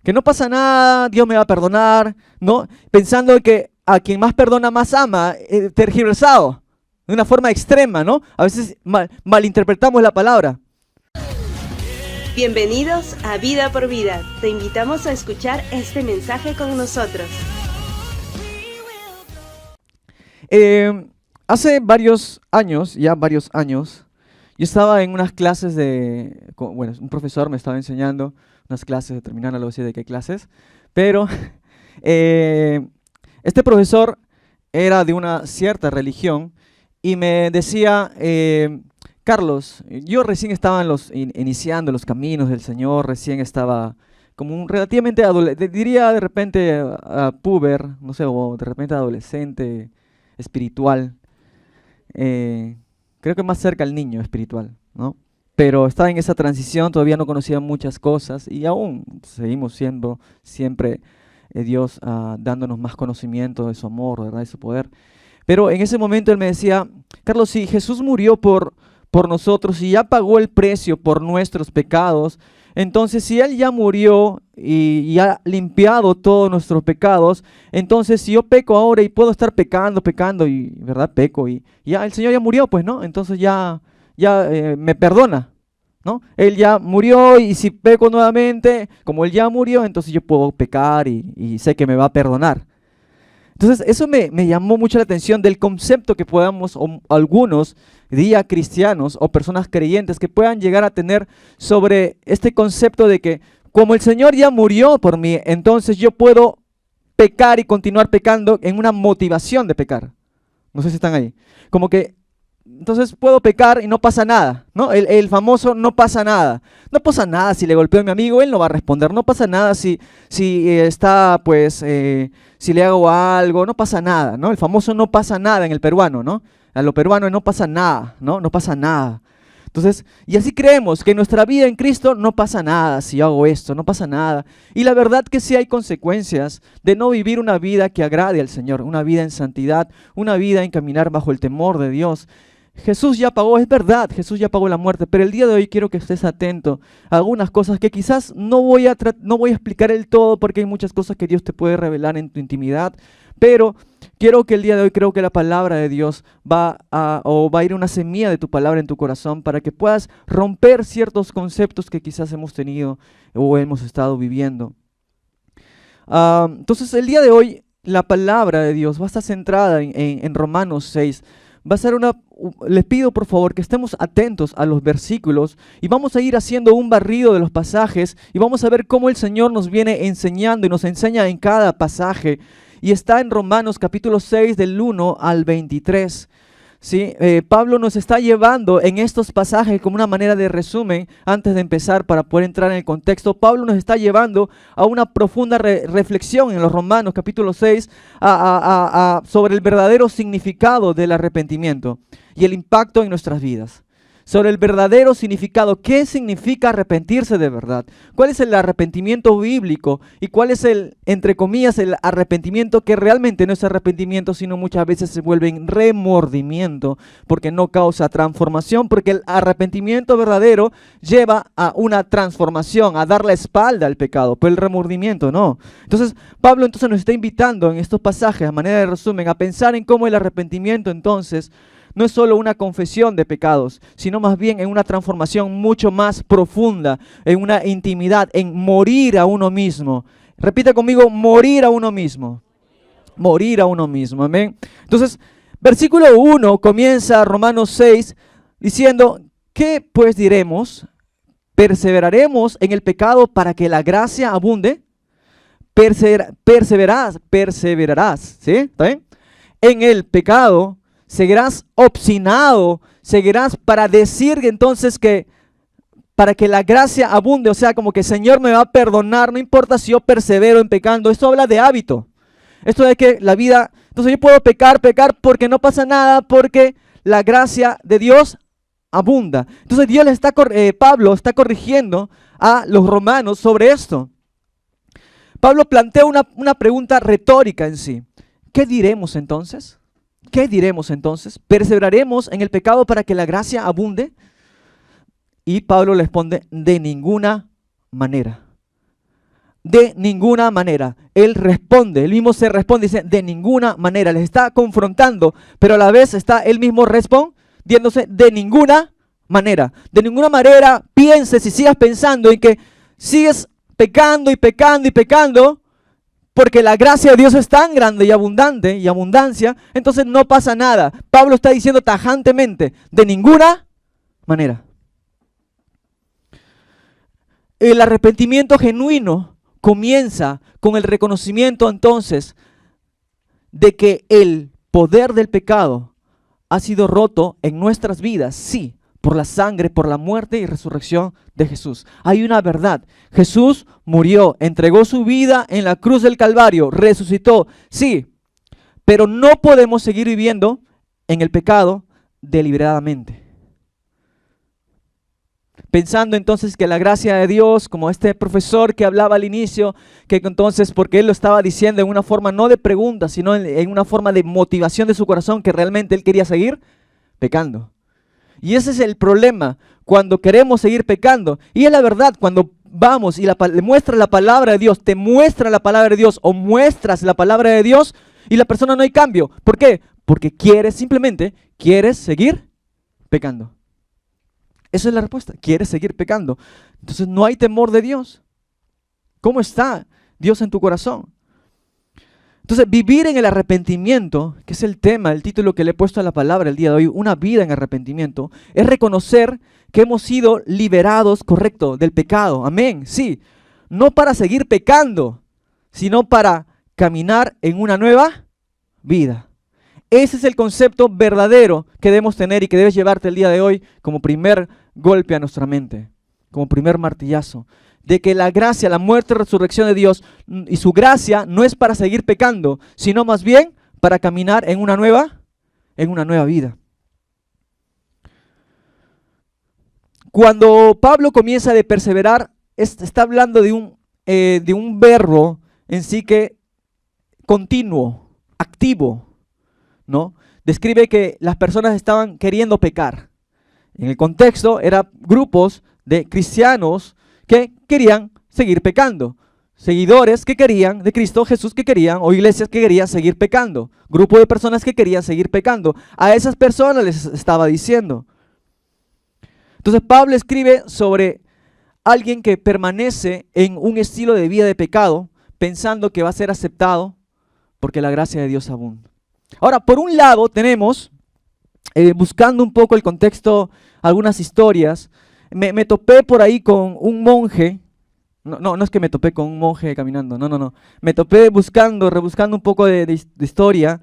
Que no pasa nada, Dios me va a perdonar, ¿no? Pensando que a quien más perdona más ama, tergiversado, de una forma extrema, ¿no? A veces malinterpretamos la palabra. Bienvenidos a Vida por Vida. Te invitamos a escuchar este mensaje con nosotros. Hace varios años, yo estaba en unas clases bueno, un profesor me estaba enseñando unas clases, determinando algo así de qué clases, pero este profesor era de una cierta religión y me decía, Carlos, yo recién estaba iniciando los caminos del Señor, recién estaba como relativamente diría de repente puber, no sé, o de repente adolescente espiritual, creo que más cerca al niño espiritual, ¿no? Pero estaba en esa transición, todavía no conocía muchas cosas y aún seguimos siendo siempre Dios dándonos más conocimiento de su amor, ¿verdad? De su poder. Pero en ese momento él me decía, Carlos, si Jesús murió por nosotros y ya pagó el precio por nuestros pecados, entonces si Él ya murió y ha limpiado todos nuestros pecados, entonces si yo peco ahora y puedo estar pecando y, ¿verdad? Peco y ya el Señor ya murió, pues, ¿no? Entonces ya me perdona, ¿no? Él ya murió y si peco nuevamente, como Él ya murió, entonces yo puedo pecar y sé que me va a perdonar. Entonces eso me llamó mucho la atención del concepto que podamos, o algunos día cristianos o personas creyentes que puedan llegar a tener sobre este concepto de que como el Señor ya murió por mí, entonces yo puedo pecar y continuar pecando en una motivación de pecar. No sé si están ahí. Como que entonces puedo pecar y no pasa nada, ¿no? El famoso no pasa nada. No pasa nada si le golpeo a mi amigo, él no va a responder. No pasa nada si está, pues, si le hago algo, no pasa nada, ¿no? El famoso no pasa nada en el peruano, ¿no? A lo peruano no pasa nada, ¿no? No pasa nada. Entonces, y así creemos que en nuestra vida en Cristo no pasa nada si yo hago esto, no pasa nada. Y la verdad que sí hay consecuencias de no vivir una vida que agrade al Señor, una vida en santidad, una vida en caminar bajo el temor de Dios. Jesús ya pagó, es verdad, Jesús ya pagó la muerte, pero el día de hoy quiero que estés atento a algunas cosas que quizás no voy a explicar el todo porque hay muchas cosas que Dios te puede revelar en tu intimidad, pero quiero que el día de hoy, creo que la palabra de Dios va a ir una semilla de tu palabra en tu corazón para que puedas romper ciertos conceptos que quizás hemos tenido o hemos estado viviendo. Entonces el día de hoy la palabra de Dios va a estar centrada en Romanos 6. Va a ser les pido por favor que estemos atentos a los versículos y vamos a ir haciendo un barrido de los pasajes y vamos a ver cómo el Señor nos viene enseñando y nos enseña en cada pasaje. Y está en Romanos capítulo 6 del 1 al 23. ¿Sí? Pablo nos está llevando en estos pasajes como una manera de resumen, antes de empezar para poder entrar en el contexto. Pablo nos está llevando a una profunda reflexión en los Romanos capítulo 6 sobre el verdadero significado del arrepentimiento y el impacto en nuestras vidas. Sobre el verdadero significado, ¿qué significa arrepentirse de verdad? ¿Cuál es el arrepentimiento bíblico? ¿Y cuál es entre comillas, el arrepentimiento que realmente no es arrepentimiento, sino muchas veces se vuelve en remordimiento, porque no causa transformación, porque el arrepentimiento verdadero lleva a una transformación, a dar la espalda al pecado, pero el remordimiento no. Entonces, Pablo nos está invitando en estos pasajes, a manera de resumen, a pensar en cómo el arrepentimiento entonces no es solo una confesión de pecados, sino más bien en una transformación mucho más profunda, en una intimidad, en morir a uno mismo. Repita conmigo, morir a uno mismo. Morir a uno mismo, amén. Entonces, versículo 1 comienza Romanos 6 diciendo, ¿qué pues diremos? ¿Perseveraremos en el pecado para que la gracia abunde? Perseverarás, ¿sí? ¿Está bien? En el pecado seguirás obstinado, seguirás para decir entonces que para que la gracia abunde, o sea, como que el Señor me va a perdonar, no importa si yo persevero en pecando. Esto habla de hábito. Esto de que la vida, entonces yo puedo pecar porque no pasa nada, porque la gracia de Dios abunda. Entonces Pablo está corrigiendo a los romanos sobre esto. Pablo plantea una pregunta retórica en sí. ¿Qué diremos entonces? ¿Qué diremos entonces? ¿Perseveraremos en el pecado para que la gracia abunde? Y Pablo le responde, de ninguna manera. de ninguna manera. Él responde, él mismo se responde, dice, de ninguna manera. Les está confrontando, pero a la vez está él mismo respondiéndose de ninguna manera. De ninguna manera pienses y sigas pensando en que sigues pecando y pecando y pecando, porque la gracia de Dios es tan grande y abundante y abundancia, entonces no pasa nada. Pablo está diciendo tajantemente, de ninguna manera. El arrepentimiento genuino comienza con el reconocimiento entonces de que el poder del pecado ha sido roto en nuestras vidas, sí, por la sangre, por la muerte y resurrección de Jesús. Hay una verdad. Jesús murió, entregó su vida en la cruz del Calvario, resucitó, sí, pero no podemos seguir viviendo en el pecado deliberadamente. Pensando entonces que la gracia de Dios, como este profesor que hablaba al inicio, que entonces, porque él lo estaba diciendo en una forma no de pregunta, sino en una forma de motivación de su corazón, que realmente él quería seguir pecando. Y ese es el problema, cuando queremos seguir pecando. Y es la verdad, cuando vamos y le muestras la palabra de Dios, te muestra la palabra de Dios o muestras la palabra de Dios y la persona no hay cambio. ¿Por qué? Porque simplemente quieres seguir pecando. Esa es la respuesta, quieres seguir pecando. Entonces no hay temor de Dios. ¿Cómo está Dios en tu corazón? Entonces vivir en el arrepentimiento, que es el tema, el título que le he puesto a la palabra el día de hoy, una vida en arrepentimiento, es reconocer que hemos sido liberados, correcto, del pecado. Amén, sí. No para seguir pecando, sino para caminar en una nueva vida. Ese es el concepto verdadero que debemos tener y que debes llevarte el día de hoy como primer golpe a nuestra mente, como primer martillazo, de que la gracia, la muerte y resurrección de Dios y su gracia no es para seguir pecando, sino más bien para caminar en una nueva vida. Cuando Pablo comienza de perseverar, está hablando de un verbo en sí que continuo, activo, ¿no? Describe que las personas estaban queriendo pecar. En el contexto eran grupos de cristianos que querían seguir pecando. Seguidores que querían de Cristo Jesús que querían, o iglesias que querían seguir pecando. Grupo de personas que querían seguir pecando. A esas personas les estaba diciendo. Entonces Pablo escribe sobre alguien que permanece en un estilo de vida de pecado, pensando que va a ser aceptado porque la gracia de Dios abunda. Ahora, por un lado tenemos, buscando un poco el contexto, algunas historias, me topé por ahí con un monje, no es que me topé con un monje caminando, no, me topé rebuscando un poco de historia.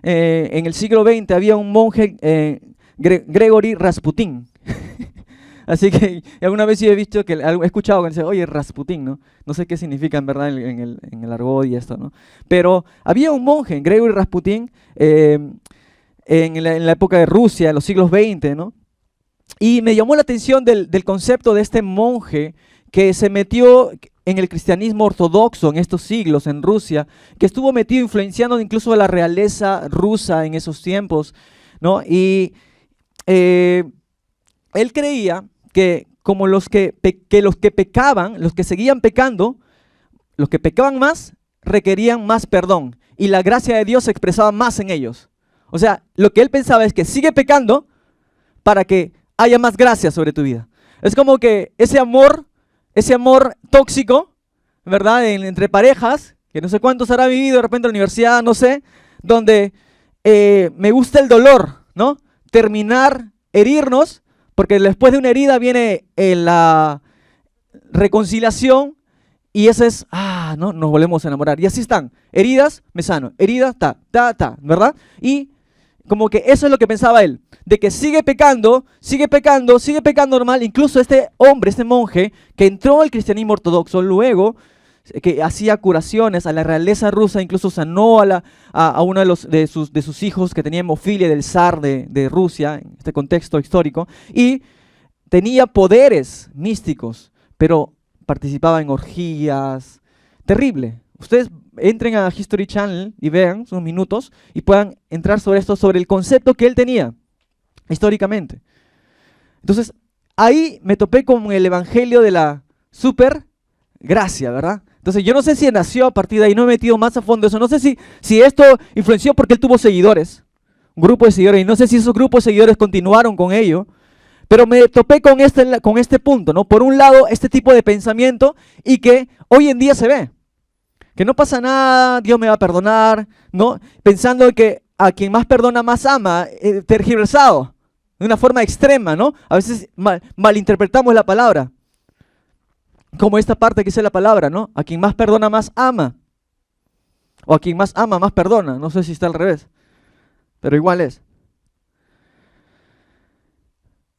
En el siglo XX había un monje, Gregory Rasputin. Así que alguna vez sí he visto que he escuchado que dice, oye, Rasputin, ¿no? No sé qué significa en verdad en el argot y esto, ¿no? Pero había un monje, Gregory Rasputin, en la época de Rusia, en los siglos XX, ¿no? Y me llamó la atención del concepto de este monje que se metió en el cristianismo ortodoxo en estos siglos en Rusia, que estuvo metido influenciando incluso a la realeza rusa en esos tiempos, ¿no? Y él creía que como los que pecaban, los que seguían pecando, los que pecaban más, requerían más perdón. Y la gracia de Dios se expresaba más en ellos. O sea, lo que él pensaba es que sigue pecando para que haya más gracia sobre tu vida. Es como que ese amor tóxico, ¿verdad? Entre parejas, que no sé cuántos habrá vivido de repente en la universidad, no sé, donde me gusta el dolor, ¿no? Terminar, herirnos, porque después de una herida viene la reconciliación y ese es, no, nos volvemos a enamorar. Y así están, heridas, me sano, heridas, ¿verdad? Y como que eso es lo que pensaba él, de que sigue pecando normal. Incluso este hombre, este monje, que entró al cristianismo ortodoxo, luego que hacía curaciones a la realeza rusa, incluso sanó a uno de sus hijos que tenía hemofilia del zar de Rusia, en este contexto histórico, y tenía poderes místicos, pero participaba en orgías, terrible. Ustedes entren a History Channel y vean unos minutos y puedan entrar sobre esto, sobre el concepto que él tenía históricamente. Entonces, ahí me topé con el evangelio de la super gracia, ¿verdad? Entonces yo no sé si nació a partir de ahí, no me he metido más a fondo eso. No sé si esto influenció porque él tuvo seguidores, un grupo de seguidores, y no sé si esos grupos de seguidores continuaron con ello. Pero me topé con este punto, ¿no? Por un lado, este tipo de pensamiento y que hoy en día se ve. Que no pasa nada, Dios me va a perdonar, ¿no? Pensando que a quien más perdona más ama, tergiversado, de una forma extrema, ¿no? A veces malinterpretamos la palabra. Como esta parte que dice la palabra, ¿no? A quien más perdona más ama. O a quien más ama más perdona. No sé si está al revés. Pero igual es.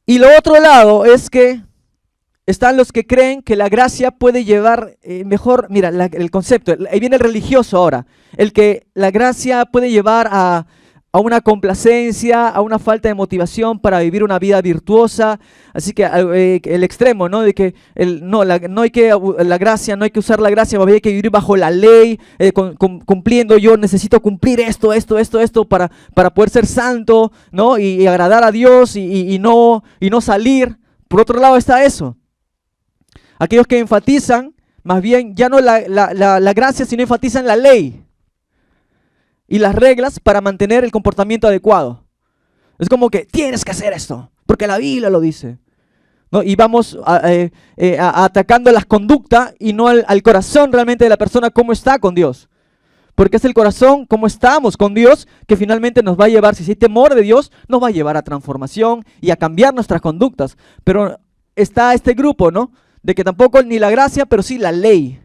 Y lo otro lado es que están los que creen que la gracia puede llevar mejor, mira, el concepto, ahí viene el religioso ahora, el que la gracia puede llevar a una complacencia, a una falta de motivación para vivir una vida virtuosa. Así que el extremo, ¿no? De que no hay que la gracia, no hay que usar la gracia, hay que vivir bajo la ley, cumpliendo. Yo necesito cumplir esto para poder ser santo, ¿no? Y agradar a Dios y no salir. Por otro lado está eso. Aquellos que enfatizan, más bien, ya no la gracia, sino enfatizan la ley y las reglas para mantener el comportamiento adecuado. Es como que tienes que hacer esto, porque la Biblia lo dice, ¿no? Y vamos atacando las conductas y no al corazón realmente de la persona, cómo está con Dios. Porque es el corazón, cómo estamos con Dios, que finalmente nos va a llevar, si hay temor de Dios, nos va a llevar a transformación y a cambiar nuestras conductas. Pero está este grupo, ¿no? De que tampoco ni la gracia, pero sí la ley.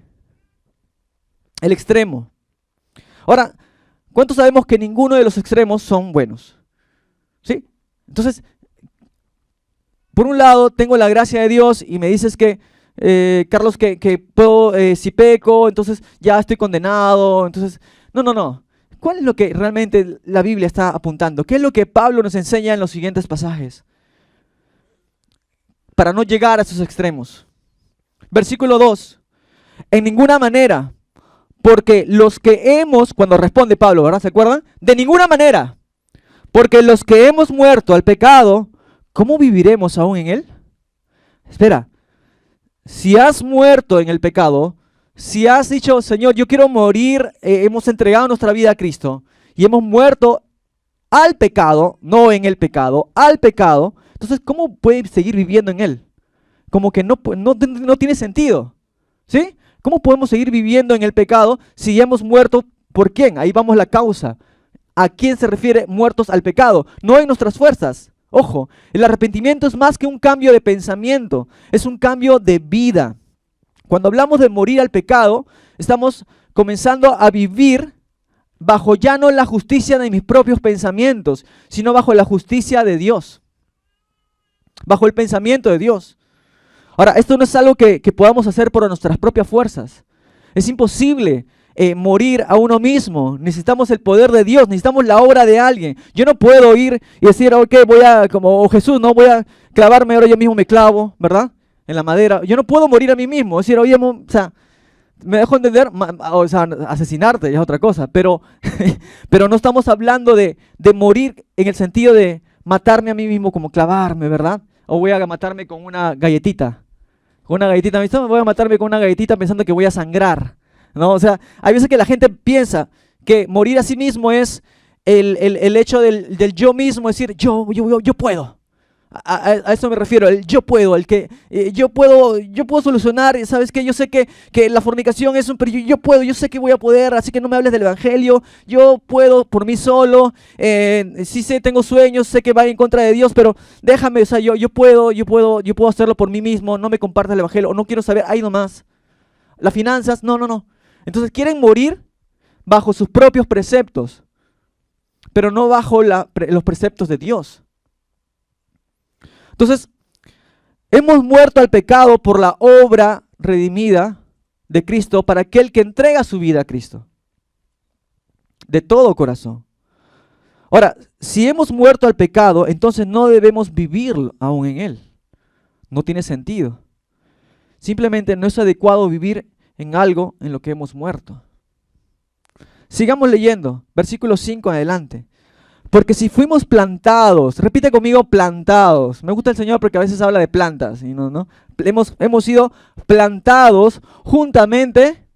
El extremo. Ahora, ¿cuántos sabemos que ninguno de los extremos son buenos? ¿Sí? Entonces, por un lado, tengo la gracia de Dios y me dices que, Carlos, que puedo, si peco, entonces ya estoy condenado. Entonces, no. ¿Cuál es lo que realmente la Biblia está apuntando? ¿Qué es lo que Pablo nos enseña en los siguientes pasajes? Para no llegar a esos extremos. Versículo 2. En ninguna manera, porque los que hemos, cuando responde Pablo, ¿verdad? ¿Se acuerdan? De ninguna manera, porque los que hemos muerto al pecado, ¿cómo viviremos aún en él? Espera, si has muerto en el pecado, si has dicho, Señor, yo quiero morir, hemos entregado nuestra vida a Cristo y hemos muerto al pecado, no en el pecado, al pecado, entonces, ¿cómo puede seguir viviendo en él? Como que no tiene sentido, ¿sí? ¿Cómo podemos seguir viviendo en el pecado si ya hemos muerto? ¿Por quién? Ahí vamos la causa. ¿A quién se refiere muertos al pecado? No en nuestras fuerzas. Ojo, el arrepentimiento es más que un cambio de pensamiento, es un cambio de vida. Cuando hablamos de morir al pecado, estamos comenzando a vivir bajo ya no la justicia de mis propios pensamientos, sino bajo la justicia de Dios. Bajo el pensamiento de Dios. Ahora, esto no es algo que podamos hacer por nuestras propias fuerzas. Es imposible morir a uno mismo. Necesitamos el poder de Dios, necesitamos la obra de alguien. Yo no puedo ir y decir, ok, como Jesús, no voy a clavarme, ahora yo mismo me clavo, ¿verdad? En la madera. Yo no puedo morir a mí mismo. Es decir, oye, me dejo entender, asesinarte ya es otra cosa, pero no estamos hablando de morir en el sentido de matarme a mí mismo, como clavarme, ¿verdad? O voy a matarme con una galletita. Con una galletita, voy a matarme con una galletita pensando que voy a sangrar, ¿no? O sea, hay veces que la gente piensa que morir a sí mismo es el hecho del yo mismo, es decir, yo puedo. A eso me refiero, el yo puedo, el que yo puedo solucionar, ¿sabes qué? Yo sé que la fornicación es pero yo puedo, yo sé que voy a poder, así que no me hables del evangelio, yo puedo por mí solo, sí sé, tengo sueños, sé que va en contra de Dios, pero déjame, o sea, yo puedo hacerlo por mí mismo, no me compartas el evangelio, o no quiero saber, ahí nomás. Las finanzas, no. Entonces quieren morir bajo sus propios preceptos, pero no bajo los preceptos de Dios. Entonces, hemos muerto al pecado por la obra redimida de Cristo para aquel que entrega su vida a Cristo. De todo corazón. Ahora, si hemos muerto al pecado, entonces no debemos vivir aún en él. No tiene sentido. Simplemente no es adecuado vivir en algo en lo que hemos muerto. Sigamos leyendo, versículo 5 en adelante. Porque si fuimos plantados, repite conmigo, plantados. Me gusta el Señor porque a veces habla de plantas. ¿No? Hemos sido plantados juntamente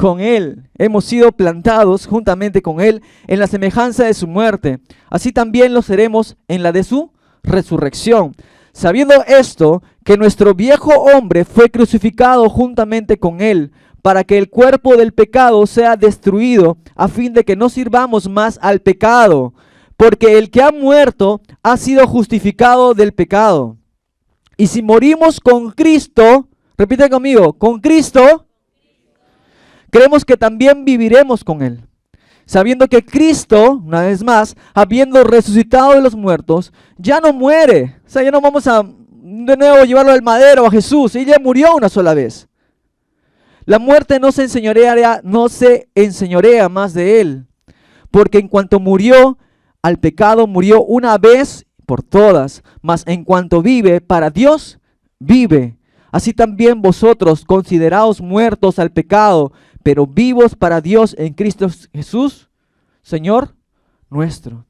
con Él. Hemos sido plantados juntamente con Él en la semejanza de su muerte. Así también lo seremos en la de su resurrección. Sabiendo esto, que nuestro viejo hombre fue crucificado juntamente con Él, para que el cuerpo del pecado sea destruido, a fin de que no sirvamos más al pecado. Porque el que ha muerto ha sido justificado del pecado. Y si morimos con Cristo, repite conmigo, con Cristo, creemos que también viviremos con Él. Sabiendo que Cristo, una vez más, habiendo resucitado de los muertos, ya no muere. O sea, ya no vamos a de nuevo llevarlo al madero a Jesús. Él ya murió una sola vez. La muerte no se enseñorea más de Él. Porque en cuanto murió al pecado, murió una vez por todas. Mas en cuanto vive, para Dios vive. Así también vosotros, consideraos muertos al pecado, pero vivos para Dios en Cristo Jesús, Señor nuestro.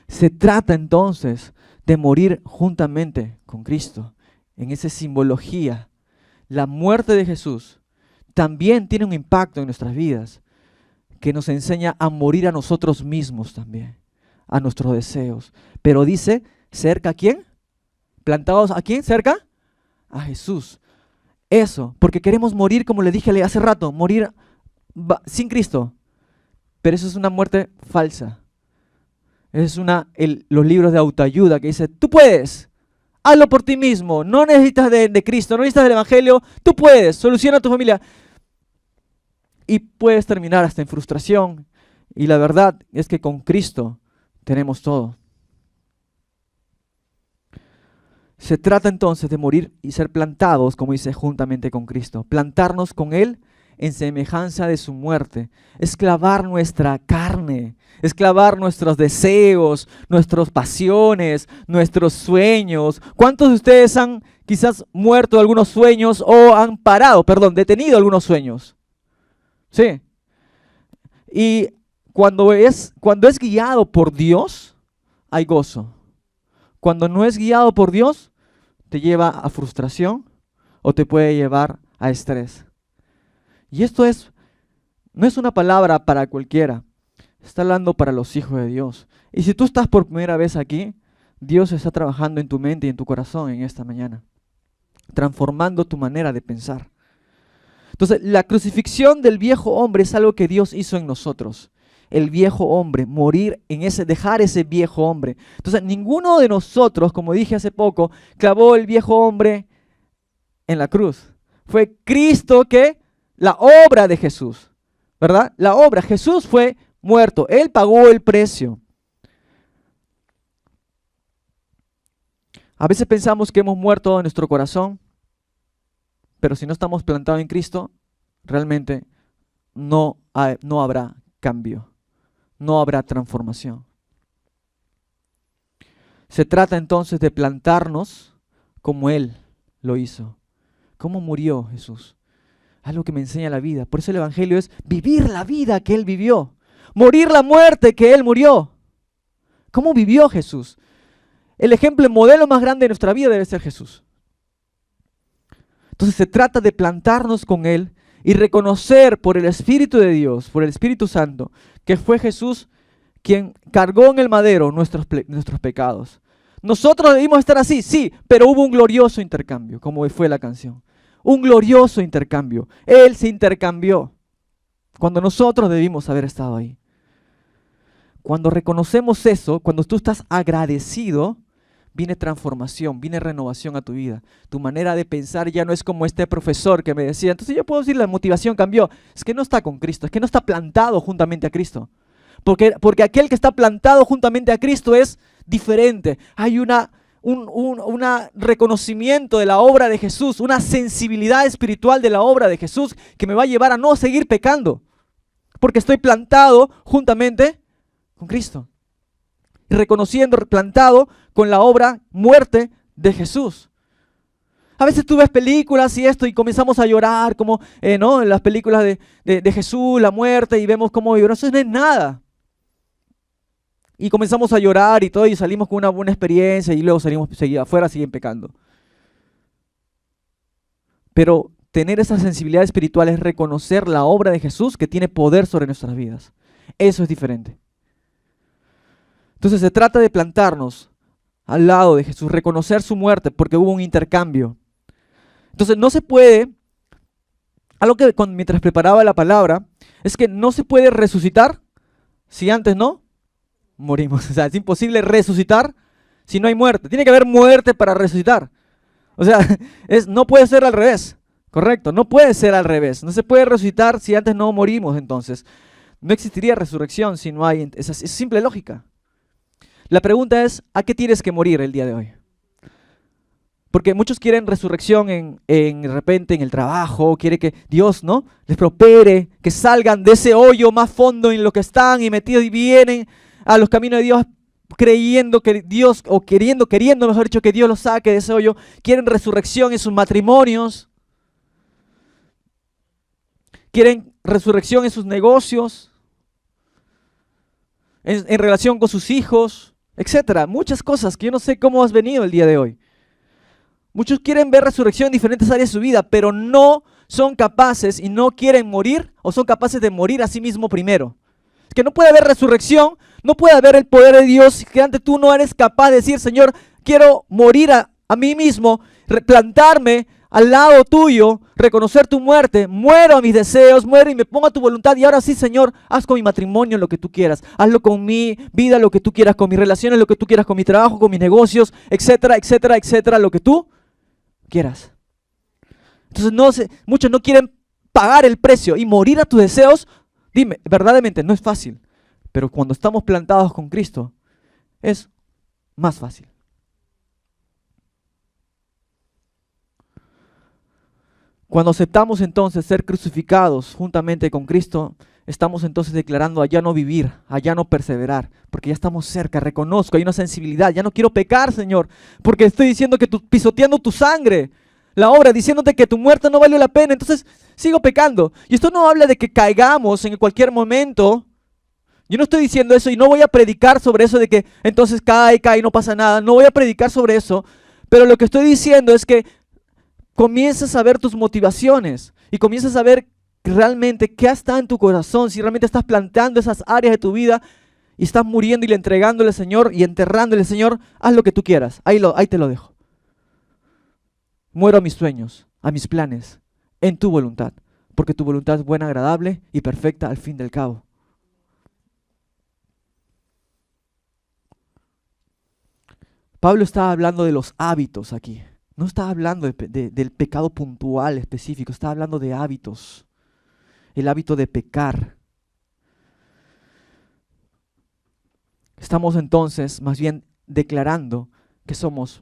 Se trata entonces de morir juntamente con Cristo. En esa simbología, la muerte de Jesús también tiene un impacto en nuestras vidas, que nos enseña a morir a nosotros mismos también, a nuestros deseos. Pero dice, ¿cerca a quién? ¿Plantados a quién? ¿Cerca? A Jesús. Eso, porque queremos morir, como le dije hace rato, morir sin Cristo. Pero eso es una muerte falsa. Es los libros de autoayuda que dice, tú puedes, hazlo por ti mismo, no necesitas de Cristo, no necesitas del Evangelio, tú puedes, soluciona a tu familia. Y puedes terminar hasta en frustración. Y la verdad es que con Cristo tenemos todo. Se trata entonces de morir y ser plantados, como dice, juntamente con Cristo. Plantarnos con Él en semejanza de su muerte. Esclavar nuestra carne, esclavar nuestros deseos, nuestras pasiones, nuestros sueños. ¿Cuántos de ustedes han quizás muerto de algunos sueños o han detenido algunos sueños? Sí. Y cuando es guiado por Dios, hay gozo. Cuando no es guiado por Dios, te lleva a frustración o te puede llevar a estrés. Y esto no es una palabra para cualquiera. Está hablando para los hijos de Dios. Y si tú estás por primera vez aquí, Dios está trabajando en tu mente y en tu corazón en esta mañana, transformando tu manera de pensar. Entonces, la crucifixión del viejo hombre es algo que Dios hizo en nosotros. El viejo hombre, dejar ese viejo hombre. Entonces, ninguno de nosotros, como dije hace poco, clavó el viejo hombre en la cruz. Fue Cristo la obra de Jesús, ¿verdad? La obra, Jesús fue muerto, Él pagó el precio. A veces pensamos que hemos muerto en nuestro corazón, pero si no estamos plantados en Cristo, realmente no habrá cambio. No habrá transformación. Se trata entonces de plantarnos como Él lo hizo. ¿Cómo murió Jesús? Algo que me enseña la vida. Por eso el Evangelio es vivir la vida que Él vivió. Morir la muerte que Él murió. ¿Cómo vivió Jesús? El ejemplo, el modelo más grande de nuestra vida debe ser Jesús. Entonces se trata de plantarnos con Él y reconocer por el Espíritu de Dios, por el Espíritu Santo, que fue Jesús quien cargó en el madero nuestros pecados. Nosotros debimos estar así, sí, pero hubo un glorioso intercambio, como fue la canción. Un glorioso intercambio. Él se intercambió cuando nosotros debimos haber estado ahí. Cuando reconocemos eso, cuando tú estás agradecido, viene transformación, viene renovación a tu vida. Tu manera de pensar ya no es como este profesor que me decía, entonces yo puedo decir la motivación cambió. Es que no está con Cristo, es que no está plantado juntamente a Cristo. Porque aquel que está plantado juntamente a Cristo es diferente. Hay un reconocimiento de la obra de Jesús, una sensibilidad espiritual de la obra de Jesús que me va a llevar a no seguir pecando. Porque estoy plantado juntamente con Cristo. Y reconociendo, plantado con la obra, muerte de Jesús. A veces tú ves películas y esto y comenzamos a llorar, como ¿no? En las películas de Jesús, la muerte, y vemos cómo lloró. Eso no es nada. Y comenzamos a llorar y todo, y salimos con una buena experiencia, y luego salimos afuera, siguen pecando. Pero tener esa sensibilidad espiritual es reconocer la obra de Jesús que tiene poder sobre nuestras vidas. Eso es diferente. Entonces se trata de plantarnos al lado de Jesús, reconocer su muerte porque hubo un intercambio. Entonces no se puede, algo que mientras preparaba la palabra, es que no se puede resucitar si antes no morimos. O sea, es imposible resucitar si no hay muerte. Tiene que haber muerte para resucitar. O sea, no puede ser al revés, ¿correcto? No puede ser al revés. No se puede resucitar si antes no morimos, entonces. No existiría resurrección si no hay, es simple lógica. La pregunta es, ¿a qué tienes que morir el día de hoy? Porque muchos quieren resurrección de repente en el trabajo, quiere que Dios, ¿no?, les prospere, que salgan de ese hoyo más fondo en lo que están y metidos y vienen a los caminos de Dios creyendo que Dios, o queriendo, mejor dicho, que Dios los saque de ese hoyo. Quieren resurrección en sus matrimonios, quieren resurrección en sus negocios, en relación con sus hijos, etcétera. Muchas cosas que yo no sé cómo has venido el día de hoy. Muchos quieren ver resurrección en diferentes áreas de su vida, pero no son capaces y no quieren morir, o son capaces de morir a sí mismo primero. Es que no puede haber resurrección, no puede haber el poder de Dios, que antes tú no eres capaz de decir, Señor, quiero morir a mí mismo, plantarme al lado tuyo, reconocer tu muerte, muero a mis deseos, muero y me pongo a tu voluntad. Y ahora sí, Señor, haz con mi matrimonio lo que tú quieras, hazlo con mi vida lo que tú quieras, con mis relaciones lo que tú quieras, con mi trabajo, con mis negocios, etcétera, etcétera, etcétera, lo que tú quieras. Entonces muchos no quieren pagar el precio y morir a tus deseos. Dime, verdaderamente no es fácil, pero cuando estamos plantados con Cristo es más fácil. Cuando aceptamos entonces ser crucificados juntamente con Cristo, estamos entonces declarando a ya no vivir, a ya no perseverar, porque ya estamos cerca, reconozco, hay una sensibilidad, ya no quiero pecar, Señor, porque estoy diciendo que pisoteando tu sangre, la obra, diciéndote que tu muerte no valió la pena, entonces sigo pecando. Y esto no habla de que caigamos en cualquier momento. Yo no estoy diciendo eso y no voy a predicar sobre eso de que entonces cae, no pasa nada, no voy a predicar sobre eso, pero lo que estoy diciendo es que comienzas a ver tus motivaciones y comienzas a ver realmente qué está en tu corazón, si realmente estás plantando esas áreas de tu vida y estás muriendo y le entregándole al Señor y enterrándole al Señor. Haz lo que tú quieras, ahí te lo dejo. Muero a mis sueños, a mis planes, en tu voluntad, porque tu voluntad es buena, agradable y perfecta al fin del cabo. Pablo está hablando de los hábitos aquí. No está hablando del pecado puntual específico, está hablando de hábitos. El hábito de pecar. Estamos entonces más bien declarando que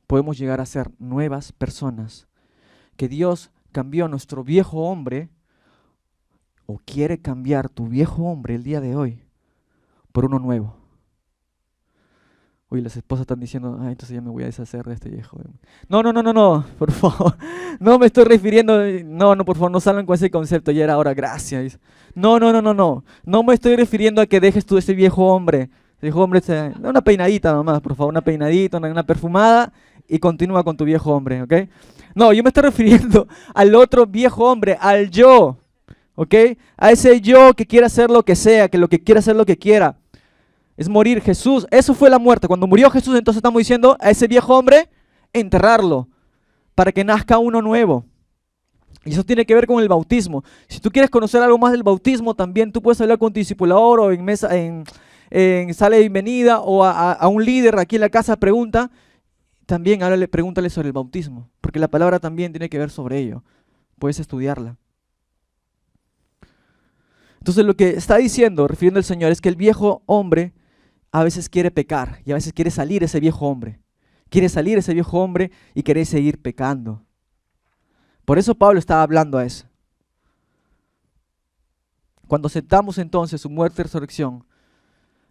podemos llegar a ser nuevas personas. Que Dios cambió nuestro viejo hombre, o quiere cambiar tu viejo hombre el día de hoy, por uno nuevo. Uy, las esposas están diciendo, entonces ya me voy a deshacer de este viejo. No, por favor. No me estoy refiriendo, no, por favor, no salgan con ese concepto, ya era hora, gracias. No. No me estoy refiriendo a que dejes tú ese viejo hombre. El viejo hombre, una peinadita nomás, por favor, una peinadita, una perfumada y continúa con tu viejo hombre, ¿ok? No, yo me estoy refiriendo al otro viejo hombre, al yo, ¿ok? A ese yo que quiere hacer lo que sea, que lo que quiera hacer lo que quiera. Es morir. Jesús, eso fue la muerte. Cuando murió Jesús, entonces estamos diciendo a ese viejo hombre, enterrarlo, para que nazca uno nuevo. Y eso tiene que ver con el bautismo. Si tú quieres conocer algo más del bautismo, también tú puedes hablar con tu discipulador o en sala de bienvenida o a un líder aquí en la casa, pregunta. También pregúntale sobre el bautismo, porque la palabra también tiene que ver sobre ello. Puedes estudiarla. Entonces lo que está diciendo, refiriendo al Señor, es que el viejo hombre a veces quiere pecar y a veces quiere salir ese viejo hombre. Quiere salir ese viejo hombre y quiere seguir pecando. Por eso Pablo estaba hablando a eso. Cuando aceptamos entonces su muerte y resurrección,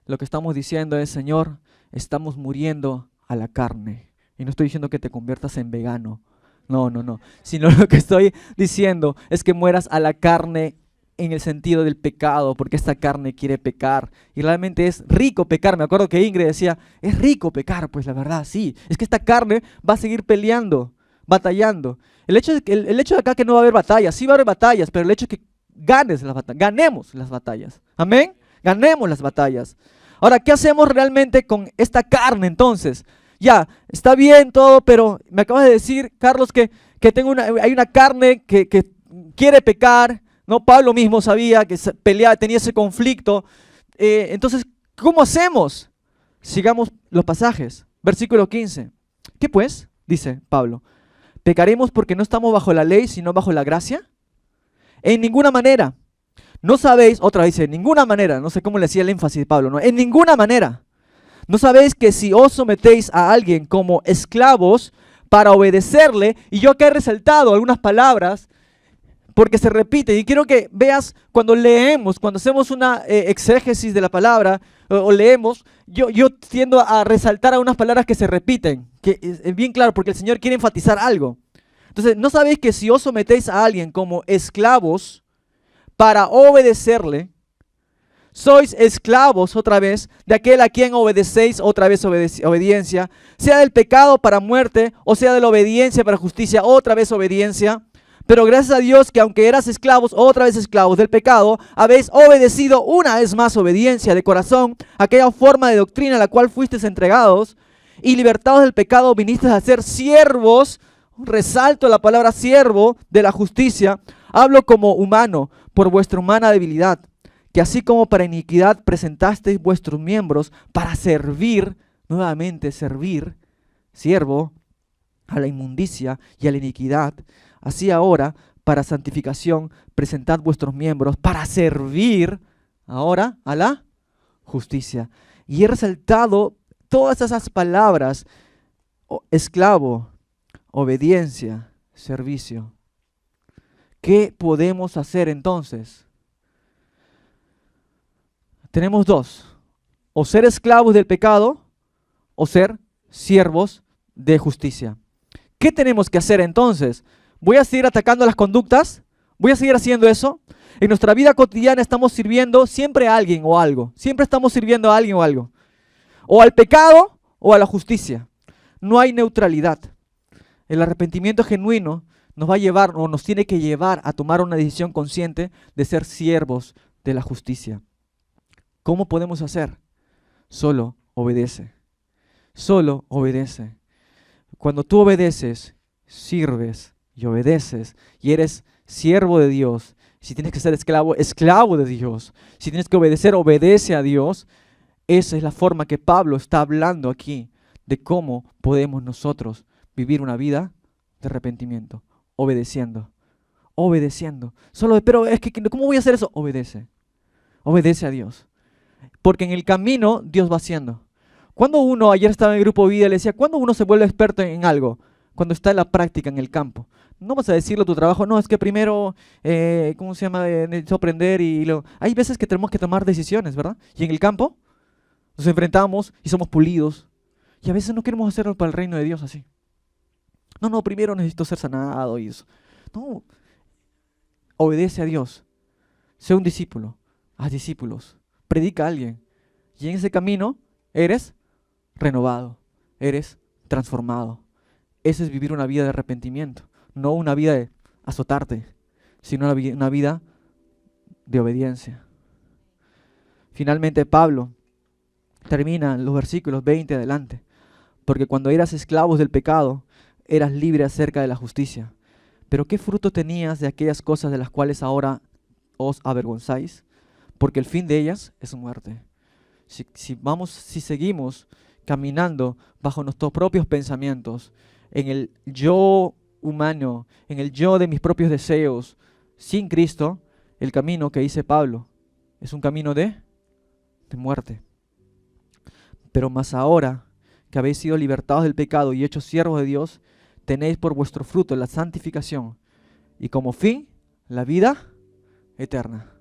lo que estamos diciendo es, Señor, estamos muriendo a la carne. Y no estoy diciendo que te conviertas en vegano. No. Sino lo que estoy diciendo es que mueras a la carne en el sentido del pecado, porque esta carne quiere pecar. Y realmente es rico pecar. Me acuerdo que Ingrid decía, es rico pecar. Pues la verdad, sí. Es que esta carne va a seguir peleando. batallando. El hecho de acá que no va a haber batallas, sí va a haber batallas, pero el hecho es que ganemos las batallas. Amén. Ganemos las batallas. Ahora, ¿qué hacemos realmente con esta carne entonces? Ya, está bien todo, pero me acabas de decir, Carlos, que hay una carne que quiere pecar, ¿no? Pablo mismo sabía que peleaba, tenía ese conflicto. Entonces, ¿cómo hacemos? Sigamos los pasajes. Versículo 15. ¿Qué pues? Dice Pablo. ¿Pecaremos porque no estamos bajo la ley, sino bajo la gracia? En ninguna manera. ¿No sabéis? Otra vez dice, en ninguna manera. No sé cómo le hacía el énfasis Pablo, ¿no? En ninguna manera. ¿No sabéis que si os sometéis a alguien como esclavos para obedecerle? Y yo acá he resaltado algunas palabras porque se repite. Y quiero que veas cuando leemos, cuando hacemos una exégesis de la palabra o leemos, yo tiendo a resaltar algunas palabras que se repiten. Que es bien claro porque el Señor quiere enfatizar algo. Entonces, ¿no sabéis que si os sometéis a alguien como esclavos para obedecerle, sois esclavos otra vez de aquel a quien obedecéis, otra vez obediencia, sea del pecado para muerte o sea de la obediencia para justicia, otra vez obediencia? Pero gracias a Dios que aunque eras esclavos, otra vez esclavos del pecado, habéis obedecido una vez más obediencia de corazón, aquella forma de doctrina a la cual fuisteis entregados, y libertados del pecado vinisteis a ser siervos. Resalto la palabra siervo de la justicia. Hablo como humano por vuestra humana debilidad, que así como para iniquidad presentasteis vuestros miembros para servir, nuevamente servir, siervo, a la inmundicia y a la iniquidad, así ahora para santificación presentad vuestros miembros para servir ahora a la justicia. Y he resaltado todas esas palabras: esclavo, obediencia, servicio. ¿Qué podemos hacer entonces? Tenemos dos: o ser esclavos del pecado o ser siervos de justicia. ¿Qué tenemos que hacer entonces? ¿Voy a seguir atacando las conductas? ¿Voy a seguir haciendo eso? En nuestra vida cotidiana estamos sirviendo siempre a alguien o algo. Siempre estamos sirviendo a alguien o algo. O al pecado o a la justicia. No hay neutralidad. El arrepentimiento genuino nos va a llevar o nos tiene que llevar a tomar una decisión consciente de ser siervos de la justicia. ¿Cómo podemos hacer? Solo obedece. Solo obedece. Cuando tú obedeces, sirves y obedeces y eres siervo de Dios. Si tienes que ser esclavo, esclavo de Dios. Si tienes que obedecer, obedece a Dios. Esa es la forma que Pablo está hablando aquí de cómo podemos nosotros vivir una vida de arrepentimiento, obedeciendo. Pero es que, ¿cómo voy a hacer eso? Obedece a Dios. Porque en el camino Dios va haciendo. Ayer estaba en el grupo Vida, le decía, ¿cuándo uno se vuelve experto en algo? Cuando está en la práctica, en el campo. No vas a decirlo a tu trabajo, no, es que primero, necesito aprender Hay veces que tenemos que tomar decisiones, ¿verdad? Y en el campo nos enfrentamos y somos pulidos. Y a veces no queremos hacerlo para el reino de Dios así. No, primero necesito ser sanado y eso. No, obedece a Dios. Sé un discípulo, haz discípulos, predica a alguien. Y en ese camino eres renovado, eres transformado. Ese es vivir una vida de arrepentimiento, no una vida de azotarte, sino una vida de obediencia. Finalmente Pablo termina en los versículos 20 adelante, porque cuando eras esclavos del pecado, eras libre acerca de la justicia. Pero ¿qué fruto tenías de aquellas cosas de las cuales ahora os avergonzáis? Porque el fin de ellas es muerte. Si seguimos caminando bajo nuestros propios pensamientos, en el yo humano, en el yo de mis propios deseos, sin Cristo, el camino que dice Pablo es un camino de muerte. Pero más ahora que habéis sido libertados del pecado y hechos siervos de Dios, tenéis por vuestro fruto la santificación y como fin la vida eterna.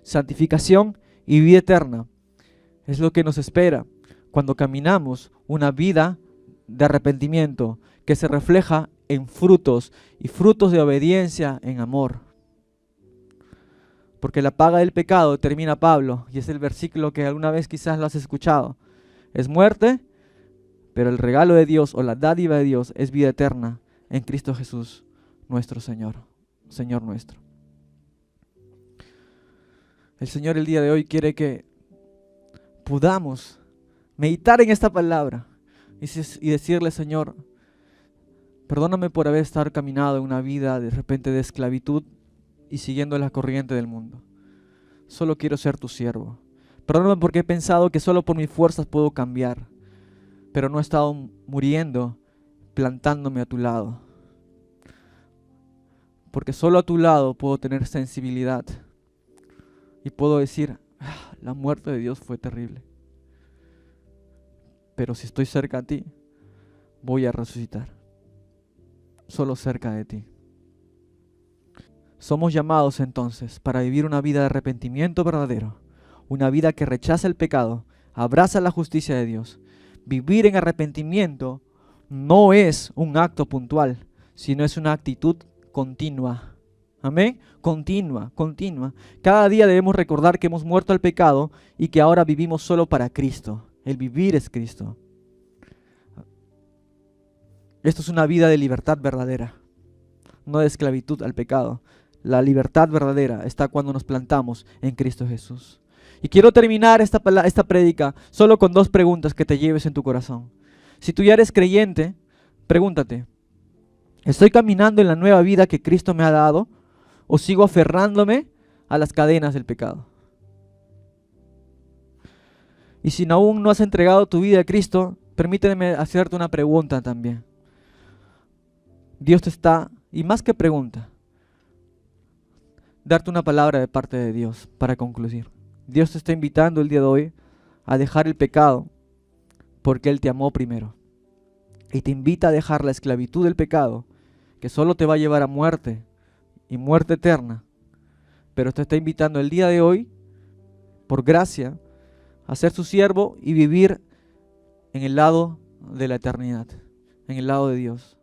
Santificación y vida eterna es lo que nos espera cuando caminamos una vida de arrepentimiento que se refleja en frutos y frutos de obediencia en amor. Porque la paga del pecado, termina Pablo, y es el versículo que alguna vez quizás lo has escuchado, es muerte, pero el regalo de Dios o la dádiva de Dios es vida eterna en Cristo Jesús, nuestro Señor, Señor nuestro. El Señor el día de hoy quiere que podamos meditar en esta palabra y decirle: Señor, perdóname por haber estado caminado en una vida de repente de esclavitud y siguiendo la corriente del mundo. Solo quiero ser tu siervo. Perdóname porque he pensado que solo por mis fuerzas puedo cambiar, pero no he estado muriendo plantándome a tu lado. Porque solo a tu lado puedo tener sensibilidad y puedo decir: la muerte de Dios fue terrible, pero si estoy cerca de ti, voy a resucitar. Solo cerca de ti. Somos llamados entonces para vivir una vida de arrepentimiento verdadero, una vida que rechaza el pecado, abraza la justicia de Dios. Vivir en arrepentimiento no es un acto puntual, sino es una actitud continua. Amén. Continua. Cada día debemos recordar que hemos muerto al pecado y que ahora vivimos solo para Cristo. El vivir es Cristo. Esto es una vida de libertad verdadera, no de esclavitud al pecado. La libertad verdadera está cuando nos plantamos en Cristo Jesús. Y quiero terminar esta prédica solo con 2 preguntas que te lleves en tu corazón. Si tú ya eres creyente, pregúntate: ¿estoy caminando en la nueva vida que Cristo me ha dado o sigo aferrándome a las cadenas del pecado? Y si aún no has entregado tu vida a Cristo, permíteme hacerte una pregunta también. Dios te está, y más que pregunta, darte una palabra de parte de Dios para concluir. Dios te está invitando el día de hoy a dejar el pecado porque Él te amó primero. Y te invita a dejar la esclavitud del pecado, que solo te va a llevar a muerte y muerte eterna. Pero te está invitando el día de hoy, por gracia, a ser su siervo y vivir en el lado de la eternidad, en el lado de Dios.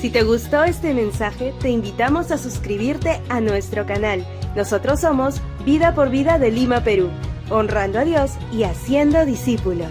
Si te gustó este mensaje, te invitamos a suscribirte a nuestro canal. Nosotros somos Vida por Vida de Lima, Perú, honrando a Dios y haciendo discípulos.